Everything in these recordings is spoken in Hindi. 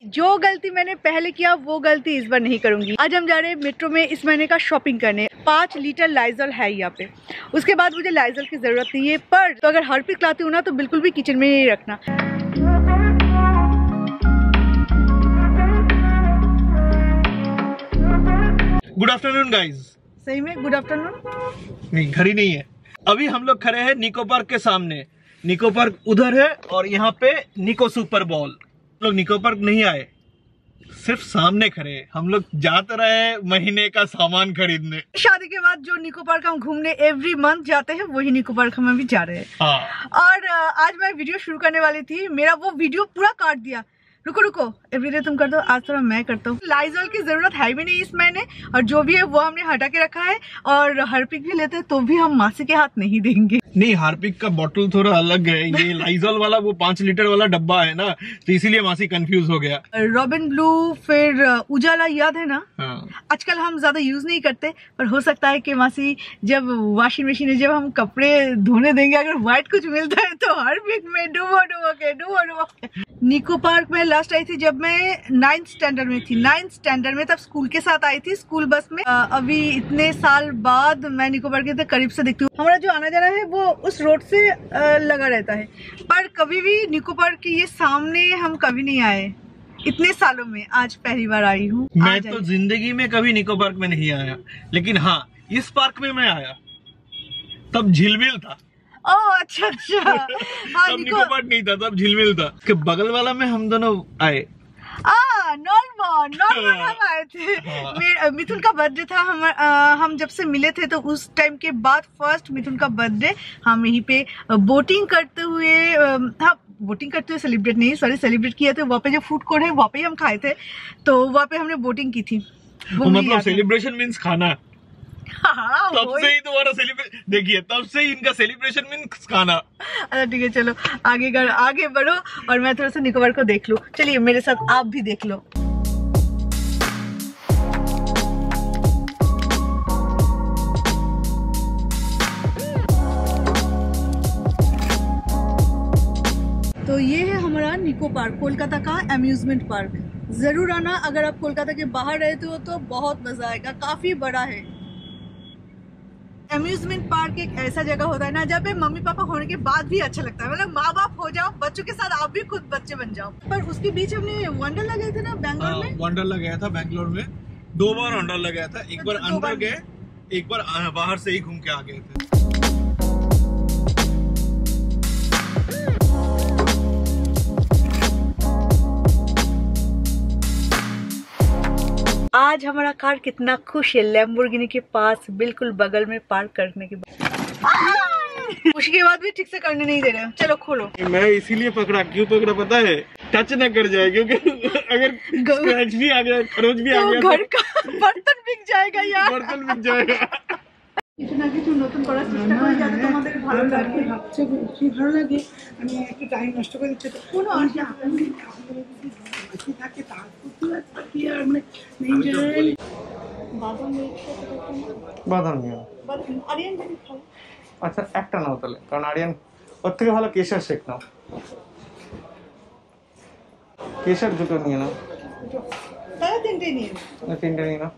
जो गलती मैंने पहले किया वो गलती इस बार नहीं करूंगी। आज हम जा रहे हैं मेट्रो में इस महीने का शॉपिंग करने। 5 लीटर लाइजल है यहाँ पे। उसके बाद मुझे लाइजल की जरूरत नहीं है, पर तो अगर हार्पिक लाती हूँ ना तो बिल्कुल भी किचन में नहीं रखना। Good afternoon guys. सही में गुड आफ्टरनून। नहीं, घर ही नहीं है। अभी हम लोग खड़े हैं निको पार्क के सामने। निको पार्क उधर है और यहाँ पे निको सुपर बॉल। लोग निको पार्क नहीं आए, सिर्फ सामने खड़े। हम लोग जाते रहे महीने का सामान खरीदने। शादी के बाद जो निको पार्क हम घूमने एवरी मंथ जाते हैं वही निको पार्क हम भी जा रहे हैं। हाँ। और आज मैं वीडियो शुरू करने वाली थी, मेरा वो वीडियो पूरा काट दिया। रुको एवरीडे तुम कर दो, आज थोड़ा मैं करता हूँ। लाइजॉल की जरूरत है भी नहीं इस महीने, और जो भी है वो हमने हटा के रखा है। और हार्पिक भी लेते तो भी हम मासी के हाथ नहीं देंगे। नहीं, हार्पिक का बोतल थोड़ा अलग है, ये लाइजॉल वाला वो 5 लीटर वाला डब्बा है ना, तो इसीलिए मासी कंफ्यूज हो गया। रॉबिन ब्लू फिर उजाला याद है ना? हाँ। आजकल हम ज्यादा यूज नहीं करते, पर हो सकता है कि मासी जब वॉशिंग मशीन में जब हम कपड़े धोने देंगे, अगर व्हाइट कुछ मिलता है तो हार्पिक में डुबो के। निको पार्क में लास्ट आई थी जब मैं 9th स्टैंडर्ड में थी। 9th स्टैंडर्ड में, तब स्कूल के साथ आई थी, स्कूल बस में। अभी इतने साल बाद मैं निको पार्क के करीब से देखती हूँ। हमारा जो आना जाना है वो उस रोड से लगा रहता है, पर कभी भी निको पार्क के ये सामने हम कभी नहीं आए इतने सालों में। आज पहली बार आई हूँ। मैं तो जिंदगी में कभी निको पार्क में नहीं आया, लेकिन हाँ इस पार्क में मैं आया, तब झिलमिल था। ओह अच्छा। हाँ, तब निको पार्क नहीं था, तब झिलमिल था। के बगल वाला में हम दोनों आए। नॉर्मन हम आए थे। मिथुन का बर्थडे था। हम जब से मिले थे तो उस टाइम के बाद फर्स्ट मिथुन का बर्थडे हम यहीं पे बोटिंग करते हुए सेलिब्रेट नहीं, सॉरी, सेलिब्रेट किया था। वहाँ पे जो फूड कोर्ट है वहाँ पे हम खाए थे, तो वहाँ पे हमने बोटिंग की थी। वो मतलब सेलिब्रेशन मीन्स खाना। हाँ, तब से ही तुम्हारा सेलिब्रेशन, देखिए तब से ही इनका सेलिब्रेशन मीन्स खाना। अच्छा ठीक है, चलो आगे बढ़ो और मैं थोड़ा सा निको पार्क को देख लूं। चलिए मेरे साथ आप भी देख लो। तो ये है हमारा निको पार्क, कोलकाता का अम्यूजमेंट पार्क। जरूर आना अगर आप कोलकाता के बाहर रहते हो तो बहुत मजा आएगा। काफी बड़ा है। अम्यूजमेंट पार्क एक ऐसा जगह होता है ना जहाँ पे मम्मी पापा होने के बाद भी अच्छा लगता है। मतलब माँ बाप हो जाओ, बच्चों के साथ आप भी खुद बच्चे बन जाओ। पर उसके बीच हमने वंडरला गए थे ना बैंगलोर में। वंडरला गया था बैंगलोर में, 2 बार वंडरला गया था। एक बार अंदर गए, एक बार बाहर से ही घूम के आ गए थे। आज हमारा कार कितना खुश है, लैम्बोर्गिनी के पास बिल्कुल बगल में पार्क करने के बाद। खुशी के बाद भी ठीक से करने नहीं दे रहे। चलो खोलो। मैं इसीलिए पकड़ा, क्यों पकड़ा पता है? टच न कर जाए, क्योंकि अगर स्क्रैच भी आ गया, खरोच भी आ गया, घर का बर्तन बिक जाएगा यार। बर्तन बिक जाएगा। কিছু না কিছু নতুন করার চেষ্টা করি যাতে তোমাদের ভালো লাগে। ভাবছে কি ভালো লাগে, আমি একটু টাইম নষ্ট করে দিচ্ছি। তো কোনো বাকি থাকে তার কি আর মানে মেইন জেনারেল বাদাম নিও। আরিয়ান যদি খাও, আচ্ছা একটা নাও তাহলে, কারণ আরিয়ান ওর থেকে ভালো কেশর শেক নাও। কেশর দুটো নিয়ে নাও। তাহলে তিনটে নিয়ে নাও।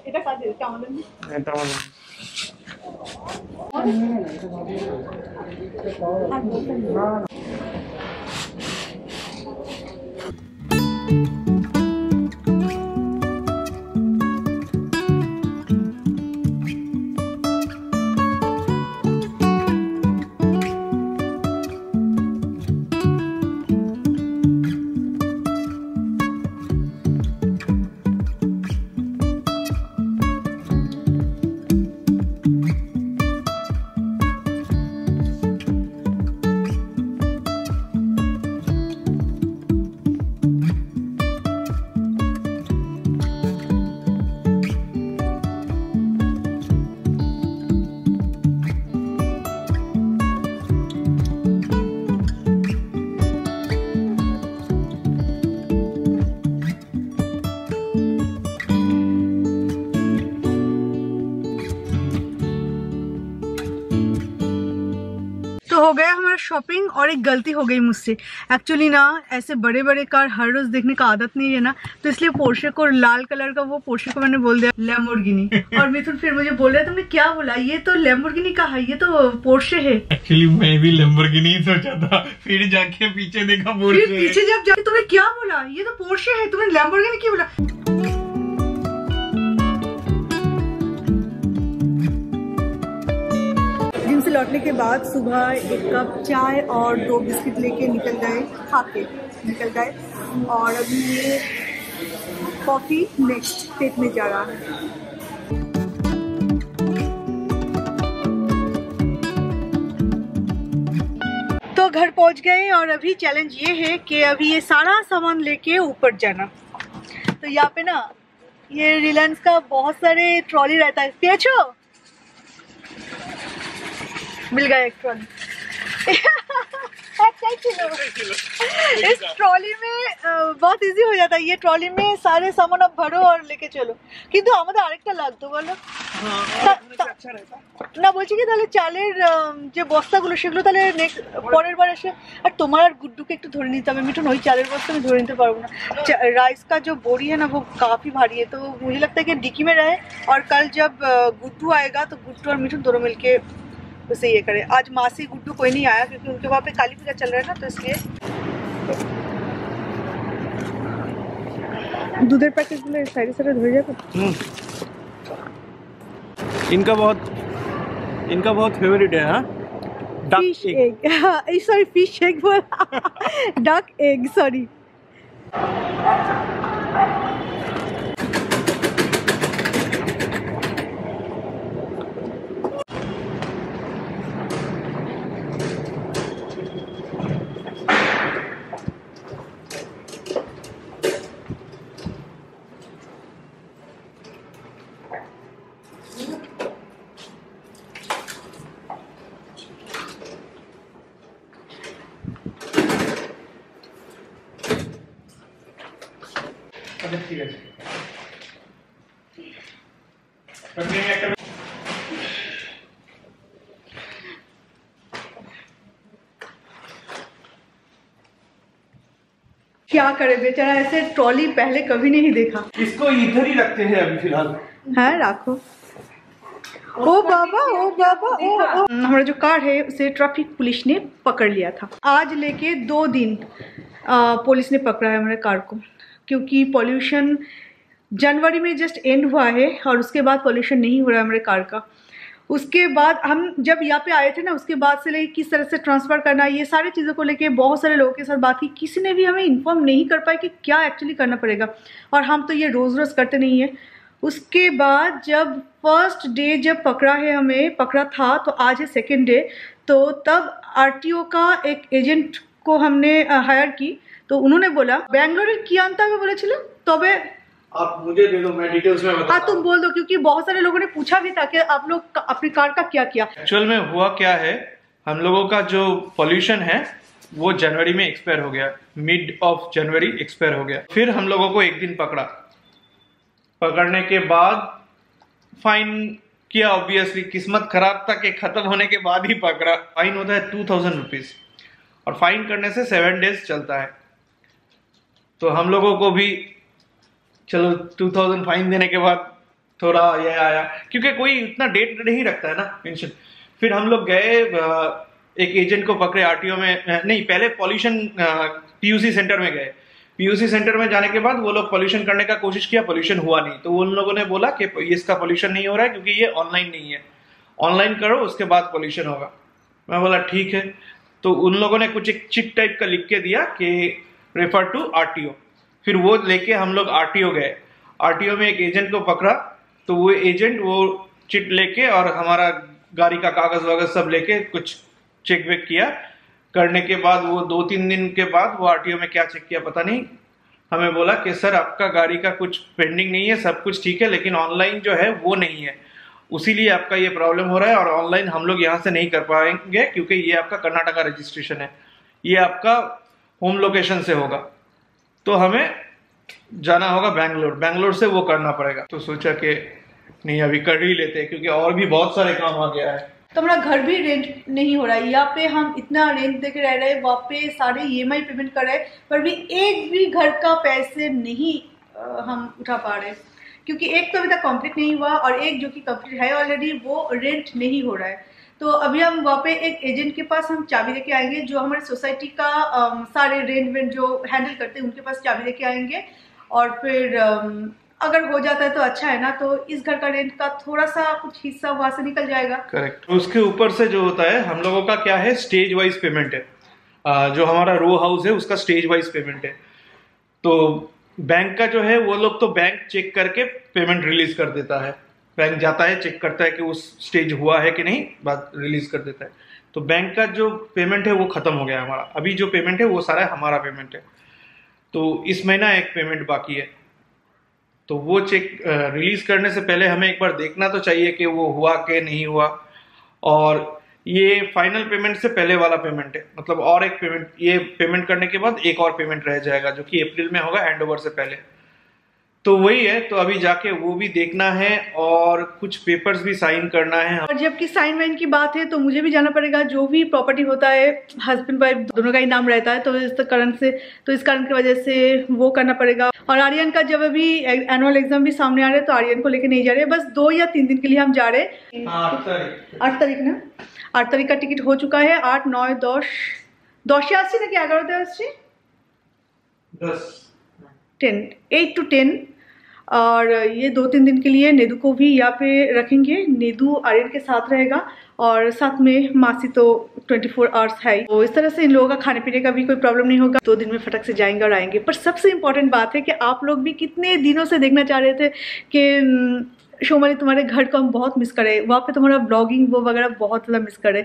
এটা কাজে, এটা আমাদের না। এটা আমাদের। शॉपिंग और एक गलती हो गई मुझसे। एक्चुअली ना ऐसे बड़े बड़े कार हर रोज देखने का आदत नहीं है ना, तो इसलिए पोर्शे को, लाल कलर का वो पोर्शे को मैंने बोल दिया लैम्बोर्गिनी। और मिथुन फिर मुझे बोल रहा है तुमने क्या बोला, ये तो लैम्बोर्गिनी कहा, ये तो पोर्शे है। एक्चुअली मैं भी लैम्बोर्गिनी ही सोचा था, फिर जाके पीछे देखा पोर्शे। फिर पीछे जब जाके तुमने क्या बोला, ये तो पोर्शे है, तुमने लैम्बोर्गिनी क्यों बोला। जिम से लौटने के बाद सुबह एक कप चाय और 2 बिस्किट लेके निकल गए, खा के निकल गए, और अभी ये कॉफी नेक्स्ट स्टेप में जा रहा है। तो घर पहुंच गए और अभी चैलेंज ये है कि अभी ये सारा सामान लेके ऊपर जाना। तो यहाँ पे ना ये रिलायंस का बहुत सारे ट्रॉली रहता है, पियाचो मिल गया एक ट्रॉली। इस ट्रॉली में बहुत इजी हो जाता है, ये ट्रॉली में सारे सामान अब भरो और लेके चलो। কিন্তু আমাদের আরেকটা লাগতো বলো না, বলছি কি তাহলে চালের যে বস্তাগুলো সেগুলো তাহলে নেক্সট পরের বার এসে, আর তোমার আর গুড্ডুকে একটু ধরে নিতে হবে। মিঠুন ওই চালের বস্তা আমি धरे नहीं पारबो ना, राइस का जो बोरी है ना वो काफ़ी भारी है, तो मुझे लगता है कि डिक्की में रहे, और कल जब गुड्डू आएगा तो गुड्डू और मिठुन दोनों मिलके उसे ये करे। आज मासी गुड्डू कोई नहीं आया क्योंकि उनके वहाँ पे काली पूजा चल रहा है ना, तो इसलिए दूधेर पैकेट गुलो साइड साइड धरे जाते। इनका बहुत फेवरेट है। हाँ, fish egg, sorry fish egg बोला, डक एग सॉरी। ঠিক আছে। क्या करे बेचारा, ऐसे ट्रॉली पहले कभी नहीं देखा। इसको इधर ही रखते हैं अभी फिलहाल। है राखो। ओ बाबा ओ बाबा ओ। हमारा जो कार है उसे ट्रैफिक पुलिस ने पकड़ लिया था। आज लेके 2 दिन पुलिस ने पकड़ा है हमारे कार को, क्योंकि पॉल्यूशन जनवरी में जस्ट एंड हुआ है और उसके बाद पॉल्यूशन नहीं हो रहा है हमारे कार का। उसके बाद हम जब यहाँ पे आए थे ना, उसके बाद से लेके किस तरह से ट्रांसफ़र करना, ये सारी चीज़ों को लेके बहुत सारे लोगों के साथ बात की, किसी ने भी हमें इन्फॉर्म नहीं कर पाया कि क्या एक्चुअली करना पड़ेगा, और हम तो ये रोज़ रोज़ करते नहीं है। उसके बाद जब फर्स्ट डे जब पकड़ा था तो आज है सेकेंड डे, तो तब आरटीओ का एक एजेंट को हमने हायर की, तो उन्होंने बोला बेंगलोर की आंता में बोले चलो तबे आप मुझे दे दो, मैं डिटेल्स में बताता हूं। हाँ तुम बोल दो, क्योंकि बहुत सारे लोगों ने पूछा भी था कि आप लोग अपनी कार का क्या किया। एक्चुअल में हुआ क्या है, हम लोगों का जो पॉल्यूशन है वो जनवरी में एक्सपायर हो गया, मिड ऑफ जनवरी एक्सपायर हो गया। फिर हम लोगों को एक दिन पकड़ने के बाद फाइन किया। ऑब्वियसली किस्मत खराब था कि खत्म होने के बाद ही पकड़ा। फाइन होता है 2000 रुपीज, और फाइन करने से 7 डेज चलता है। तो हम लोगों को भी चलो 2000 फाइन देने के बाद थोड़ा यह आया, क्योंकि कोई इतना डेट नहीं रखता है ना पेंशन। फिर हम लोग गए, एक एजेंट को पकड़े आरटीओ में, नहीं पहले पॉल्यूशन पीयूसी सेंटर में गए। पीयूसी सेंटर में जाने के बाद वो लोग पॉल्यूशन करने का कोशिश किया, पॉल्यूशन हुआ नहीं। तो उन लोगों ने बोला कि इसका पॉल्यूशन नहीं हो रहा है क्योंकि ये ऑनलाइन नहीं है, ऑनलाइन करो उसके बाद पॉल्यूशन होगा। मैं बोला ठीक है। तो उन लोगों ने कुछ एक चिट टाइप का लिख के दिया कि रेफर टू आरटीओ। फिर वो लेके हम लोग आरटीओ गए। आरटीओ में एक एजेंट को पकड़ा, तो वो एजेंट वो चिट लेके और हमारा गाड़ी का कागज वागज सब लेके कुछ चेक वेक किया। करने के बाद वो 2-3 दिन के बाद वो आरटीओ में क्या चेक किया पता नहीं, हमें बोला कि सर आपका गाड़ी का कुछ पेंडिंग नहीं है, सब कुछ ठीक है, लेकिन ऑनलाइन जो है वो नहीं है, उसीलिए आपका ये प्रॉब्लम हो रहा है। और ऑनलाइन हम लोग यहाँ से नहीं कर पाएंगे क्योंकि ये आपका कर्नाटका रजिस्ट्रेशन है, ये आपका होम लोकेशन से होगा, तो हमें जाना होगा बैंगलोर से वो करना पड़ेगा। तो सोचा कि नहीं अभी कर ही लेते हैं, क्योंकि और भी बहुत सारे काम आ गया है। तो हमारा घर भी रेंट नहीं हो रहा है। यहाँ पे हम इतना रेंट देके रह रहे हैं, वहाँ पे सारे EMI पेमेंट कर रहे हैं, पर भी एक भी घर का पैसे नहीं हम उठा पा रहे, क्योंकि एक तो अभी तक कंप्लीट नहीं हुआ और एक जो कि कंप्लीट है ऑलरेडी वो रेंट नहीं हो रहा है। तो अभी हम वहाँ पे एक एजेंट के पास हम चाबी लेके आएंगे, जो हमारे सोसाइटी का सारे रेंट वेंट जो हैंडल करते हैं उनके पास चाबी लेके आएंगे, और फिर अगर हो जाता है तो अच्छा है ना, तो इस घर का रेंट का थोड़ा सा कुछ हिस्सा वहां से निकल जाएगा। करेक्ट। उसके ऊपर से जो होता है हम लोगों का क्या है, स्टेज वाइज पेमेंट है। जो हमारा रो हाउस है उसका स्टेज वाइज पेमेंट है। तो बैंक का जो है वो लोग तो बैंक चेक करके पेमेंट रिलीज कर देता है। बैंक जाता है, चेक करता है कि उस स्टेज हुआ है कि नहीं, बाद रिलीज कर देता है। तो बैंक का जो पेमेंट है वो खत्म हो गया हमारा। अभी जो पेमेंट है वो सारा हमारा पेमेंट है। तो इस महीना एक पेमेंट बाकी है, तो वो चेक रिलीज करने से पहले हमें एक बार देखना तो चाहिए कि वो हुआ कि नहीं हुआ। और ये फाइनल पेमेंट से पहले वाला पेमेंट है, मतलब और एक पेमेंट, ये पेमेंट करने के बाद एक और पेमेंट रह जाएगा जो कि अप्रैल में होगा, हैंडओवर से पहले। तो वही है, तो अभी जाके वो भी देखना है और कुछ पेपर्स भी साइन करना है। और जबकि साइन वाइन की बात है तो मुझे भी जाना पड़ेगा। जो भी प्रॉपर्टी होता है हस्बैंड वाइफ दोनों का ही नाम रहता है, तो इस कारण की वजह से वो करना पड़ेगा। और आर्यन का जब अभी एनुअल एग्जाम भी सामने आ रहे हैं तो आर्यन को लेके नहीं जा रहे, बस 2 या 3 दिन के लिए हम जा रहे हैं। 8 तारीख ना, 8 तारीख का टिकट हो चुका है। 8, 9, 10 या 80 ना, क्या 10, 8 to 10। और ये 2-3 दिन के लिए नेदू को भी यहाँ पे रखेंगे। नेदू आर्यन के साथ रहेगा और साथ में मासी तो 24 आवर्स है। तो इस तरह से इन लोगों का खाने पीने का भी कोई प्रॉब्लम नहीं होगा। 2 दिन में फटक से जाएंगे और आएंगे। पर सबसे इम्पोर्टेंट बात है कि आप लोग भी कितने दिनों से देखना चाह रहे थे कि शोमनी तुम्हारे घर को हम बहुत मिस करे, वहाँ पे तुम्हारा ब्लॉगिंग वो वगैरह बहुत ज़्यादा मिस करे।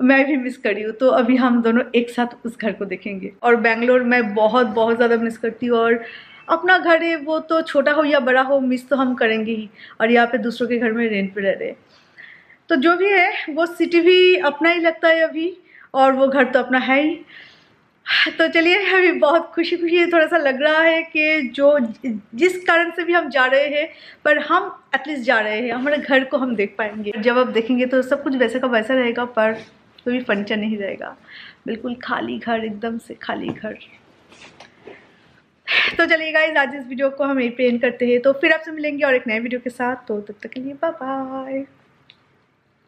मैं भी मिस करी हूँ। तो अभी हम दोनों एक साथ उस घर को देखेंगे। और बेंगलोर मैं बहुत ज़्यादा मिस करती हूँ। और अपना घर है वो तो छोटा हो या बड़ा हो, मिस तो हम करेंगे ही। और यहाँ पे दूसरों के घर में रेंट पे रह रहे, तो जो भी है वो सिटी भी अपना ही लगता है अभी, और वो घर तो अपना है ही। तो चलिए, अभी बहुत खुशी थोड़ा सा लग रहा है कि जो जिस कारण से भी हम जा रहे हैं, पर हम एटलीस्ट जा रहे हैं, हमारे घर को हम देख पाएंगे। जब आप देखेंगे तो सब कुछ वैसे का वैसा रहेगा, पर कोई भी फर्नीचर नहीं रहेगा, बिल्कुल खाली घर, एकदम से खाली घर। तो चलिए गाइस, आज इस वीडियो को हम यहीं पे एंड करते हैं। तो फिर आपसे मिलेंगे और एक नए वीडियो के साथ। तो तब तक के लिए बाय बाय।